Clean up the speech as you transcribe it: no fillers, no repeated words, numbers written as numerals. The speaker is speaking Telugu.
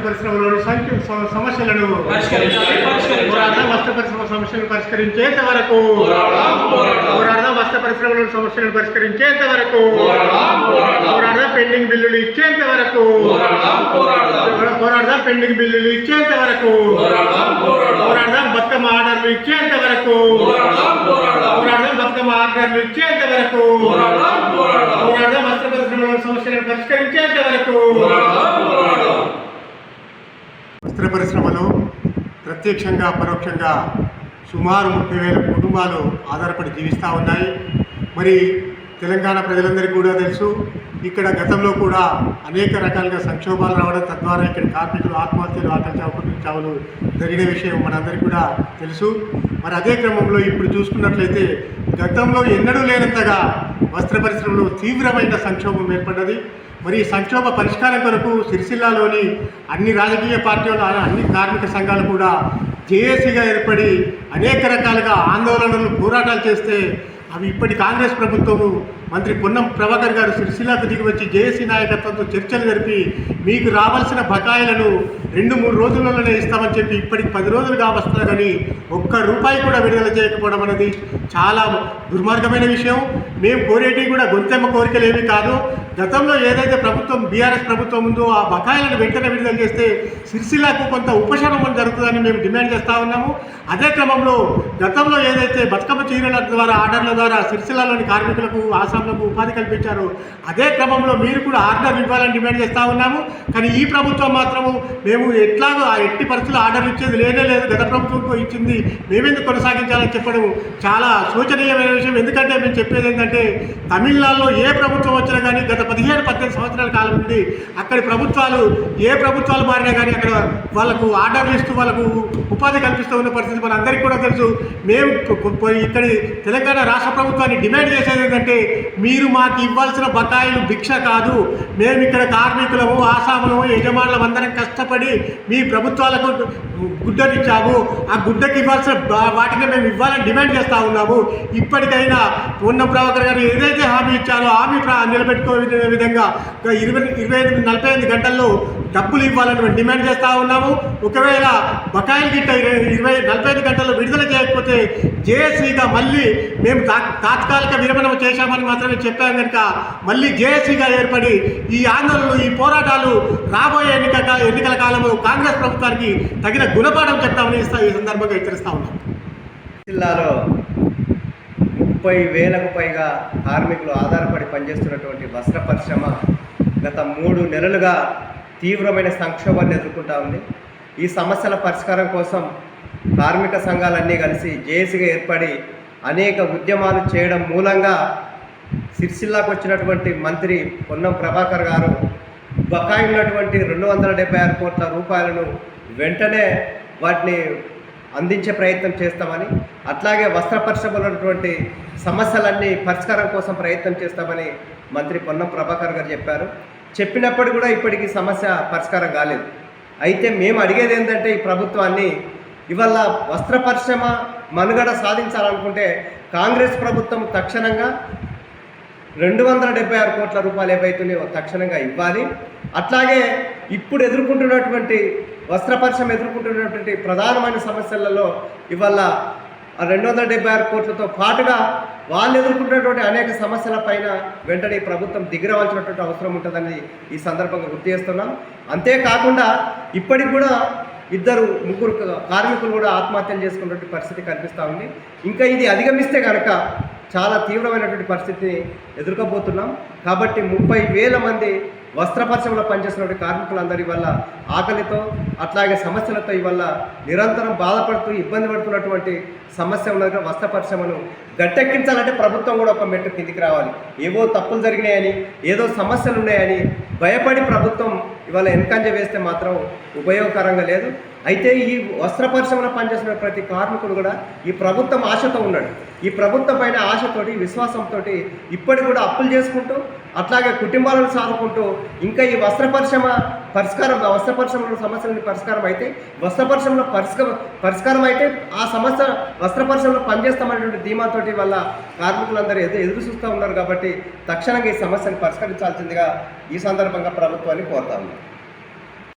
పరిశ్రమలోని సమస్యలను వస్త్ర పరిశ్రమ సమస్యలను పరిష్కరించేంత వరకు వస్త్ర పరిశ్రమలోని సమస్యలను పరిష్కరించేంత వరకు పెండింగ్ బిల్లులు ఇచ్చేంత వరకు పెండింగ్ బిల్లులు ఇచ్చేంత వరకు బతుకమ్మ ఆర్డర్లు ఇచ్చేంత వరకు బతుకమ్మ ఆర్డర్లు ఇచ్చేంత వరకు వస్త్ర పరిశ్రమలోని సమస్యలను పరిష్కరించేంత వరకు. వస్త్ర పరిశ్రమలో ప్రత్యక్షంగా పరోక్షంగా సుమారు 30,000 కుటుంబాలు ఆధారపడి జీవిస్తూ ఉన్నాయి. మరి తెలంగాణ ప్రజలందరికీ కూడా తెలుసు, ఇక్కడ గతంలో కూడా అనేక రకాలుగా సంక్షోభాలు రావడం, తద్వారా ఇక్కడ కార్మికులు ఆత్మహత్యలు, ఆకలి చావులు జరిగిన విషయం మనందరికీ కూడా తెలుసు. మరి అదే క్రమంలో ఇప్పుడు చూసుకున్నట్లయితే గతంలో ఎన్నడూ లేనంతగా వస్త్ర పరిశ్రమలో తీవ్రమైన సంక్షోభం ఏర్పడ్డది. మరి ఈ సంక్షోభ పరిష్కారం కొరకు సిరిసిల్లాలోని అన్ని రాజకీయ పార్టీలు, అన్ని కార్మిక సంఘాలు కూడా జేఏసీగా ఏర్పడి అనేక రకాలుగా ఆందోళనలు, పోరాటాలు చేస్తే అవి ఇప్పటి కాంగ్రెస్ ప్రభుత్వము మంత్రి పొన్నం ప్రభాకర్ గారు సిరిసిల్లాకు దిగి వచ్చి జేఏసీ నాయకత్వంతో చర్చలు జరిపి మీకు రావాల్సిన బకాయిలను 2-3 రోజుల్లోనే ఇస్తామని చెప్పి ఇప్పటికి 10 రోజులుగా వస్తున్నా కానీ ఒక్క రూపాయి కూడా విడుదల చేయకపోవడం అనేది చాలా దుర్మార్గమైన విషయం. మేము కోరేటి కూడా గొంతెమ్మ కోరికలు ఏమీ కాదు. గతంలో ఏదైతే ప్రభుత్వం బీఆర్ఎస్ ప్రభుత్వం ఉందో ఆ బకాయిలను వెంటనే విడుదల చేస్తే సిరిసిల్లాకు కొంత ఉపశమనం జరుగుతుందని మేము డిమాండ్ చేస్తూ ఉన్నాము. అదే క్రమంలో గతంలో ఏదైతే బతుకమ్మ చీరల ద్వారా ఆర్డర్ల ద్వారా సిరిసిల్లాలోని కార్మికులకు, ఆసాంలకు ఉపాధి కల్పించారో అదే క్రమంలో మీరు కూడా ఆర్డర్లు ఇవ్వాలని డిమాండ్ చేస్తూ ఉన్నాము. కానీ ఈ ప్రభుత్వం మాత్రము మేము ఎట్లాగో ఆ ఎట్టి పరిస్థితులు ఆర్డర్లు ఇచ్చేది లేనే లేదు, గత ప్రభుత్వం ఇచ్చింది మేమెందుకు కొనసాగించాలని చెప్పడం చాలా శోచనీయమైన విషయం. ఎందుకంటే మేము చెప్పేది ఏంటంటే తమిళనాడులో ఏ ప్రభుత్వం వచ్చినా కానీ గత 15-18 సంవత్సరాల కాలం నుండి అక్కడి ప్రభుత్వాలు ఏ ప్రభుత్వాలు మారినా కానీ అక్కడ వాళ్ళకు ఆర్డర్లు ఇస్తూ వాళ్ళకు ఉపాధి కల్పిస్తూ ఉన్న పరిస్థితి మన అందరికీ కూడా తెలుసు. మేము ఇక్కడి తెలంగాణ రాష్ట్ర ప్రభుత్వాన్ని డిమాండ్ చేసేది ఏంటంటే మీరు మాకు ఇవ్వాల్సిన బకాయిలు భిక్ష కాదు, మేము ఇక్కడ కార్మికులము, ఆసాములము, యజమానులం అందరం కష్టపడి మీ ప్రభుత్వాలకు గుడ్డనిచ్చాము, ఆ గుడ్డకి ఇవ్వాల్సిన వాటిని మేము ఇవ్వాలని డిమాండ్ చేస్తూ ఉన్నాము. ఇప్పటికైనా పొన్నం ప్రభాకర్ గారు ఏదైతే హామీ ఇచ్చారో హామీ నిలబెట్టుకునే విధంగా 45 గంటల్లో డబ్బులు ఇవ్వాలని మేము డిమాండ్ చేస్తూ ఉన్నాము. ఒకవేళ బకాయిలు గిట్ట 45 గంటల్లో విడుదల చేయకపోతే జేఏసీగా మళ్ళీ మేము తాత్కాలిక విరమణ చేశామని మాత్రమే చెప్పాము కనుక మళ్ళీ జేఏసీగా ఏర్పడి ఈ ఆందోళనలు, ఈ పోరాటాలు రాబోయే ఎన్నికల కాలంలో కాంగ్రెస్ ప్రభుత్వానికి తగిన గుణపాఠం చెప్తామని ఈ సందర్భంగా హెచ్చరిస్తూ ఉన్నాం. జిల్లాలో 30,000కు పైగా కార్మికులు ఆధారపడి పనిచేస్తున్నటువంటి వస్త్ర పరిశ్రమ గత 3 నెలలుగా తీవ్రమైన సంక్షోభాన్ని ఎదుర్కొంటూ ఉంది. ఈ సమస్యల పరిష్కారం కోసం కార్మిక సంఘాలన్నీ కలిసి జేఏసీగా ఏర్పడి అనేక ఉద్యమాలు చేయడం మూలంగా సిరిసిల్లాకు వచ్చినటువంటి మంత్రి పొన్నం ప్రభాకర్ గారు బకాయి ఉన్నటువంటి 276 కోట్ల రూపాయలను వెంటనే వాటిని అందించే ప్రయత్నం చేస్తామని, అట్లాగే వస్త్ర పరిశ్రమలో ఉన్నటువంటి సమస్యలన్నీ పరిష్కారం కోసం ప్రయత్నం చేస్తామని మంత్రి పొన్నం ప్రభాకర్ గారు చెప్పారు. చెప్పినప్పుడు కూడా ఇప్పటికీ సమస్య పరిష్కారం కాలేదు. అయితే మేము అడిగేది ఏంటంటే ఈ ప్రభుత్వాన్ని ఇవాళ వస్త్ర పరిశ్రమ మనుగడ సాధించాలనుకుంటే కాంగ్రెస్ ప్రభుత్వం తక్షణంగా 276 కోట్ల రూపాయలు ఏవైతున్నాయో తక్షణంగా ఇవ్వాలి. అట్లాగే ఇప్పుడు ఎదుర్కొంటున్నటువంటి వస్త్ర పరిశ్రమ ఎదుర్కొంటున్నటువంటి ప్రధానమైన సమస్యలలో ఇవాళ 276 కోట్లతో పాటుగా వాళ్ళు ఎదుర్కొంటున్నటువంటి అనేక సమస్యల పైన వెంటనే ప్రభుత్వం దిగిరవలసినటువంటి అవసరం ఉంటుందని ఈ సందర్భంగా గుర్తు చేస్తున్నాం. అంతేకాకుండా ఇప్పటికి కూడా 2-3 కార్మికులు కూడా ఆత్మహత్యలు చేసుకున్నటువంటి పరిస్థితి కనిపిస్తూ ఉంది. ఇంకా ఇది అధిగమిస్తే కనుక చాలా తీవ్రమైనటువంటి పరిస్థితిని ఎదుర్కోబోతున్నాం. కాబట్టి 30,000 మంది వస్త్ర పరిశ్రమలో పనిచేస్తున్నటువంటి కార్మికులందరి వల్ల ఆకలితో అట్లాగే సమస్యలతో ఇవల్ల నిరంతరం బాధపడుతూ ఇబ్బంది పడుతున్నటువంటి సమస్య ఉన్నది. వస్త్ర పరిశ్రమను గట్టెక్కించాలంటే ప్రభుత్వం కూడా ఒక మెట్టు కిందికి రావాలి. ఏవో తప్పులు జరిగినాయని, ఏదో సమస్యలు ఉన్నాయని భయపడి ప్రభుత్వం ఇవాళ వెనకంజ వేస్తే మాత్రం ఉపయోగకరంగా లేదు. అయితే ఈ వస్త్ర పరిశ్రమలో పనిచేసిన ప్రతి కార్మికుడు కూడా ఈ ప్రభుత్వం ఆశతో ఉన్నాడు. ఈ ప్రభుత్వం పైన ఆశతోటి, విశ్వాసంతో ఇప్పటికి కూడా అప్పులు చేసుకుంటూ అట్లాగే కుటుంబాలను సాదుకుంటూ ఇంకా ఈ వస్త్ర పరిశ్రమలో సమస్యలని పరిష్కారం అయితే, వస్త్ర పరిశ్రమలో పరిష్కారం అయితే ఆ సమస్య వస్త్ర పరిశ్రమలో పనిచేస్తామనేటువంటి ధీమాతోటి వల్ల కార్మికులందరూ ఎదురు చూస్తూ ఉన్నారు. కాబట్టి తక్షణంగా ఈ సమస్యను పరిష్కరించాల్సిందిగా ఈ సందర్భంగా ప్రభుత్వాన్ని కోరుతా ఉన్నాం.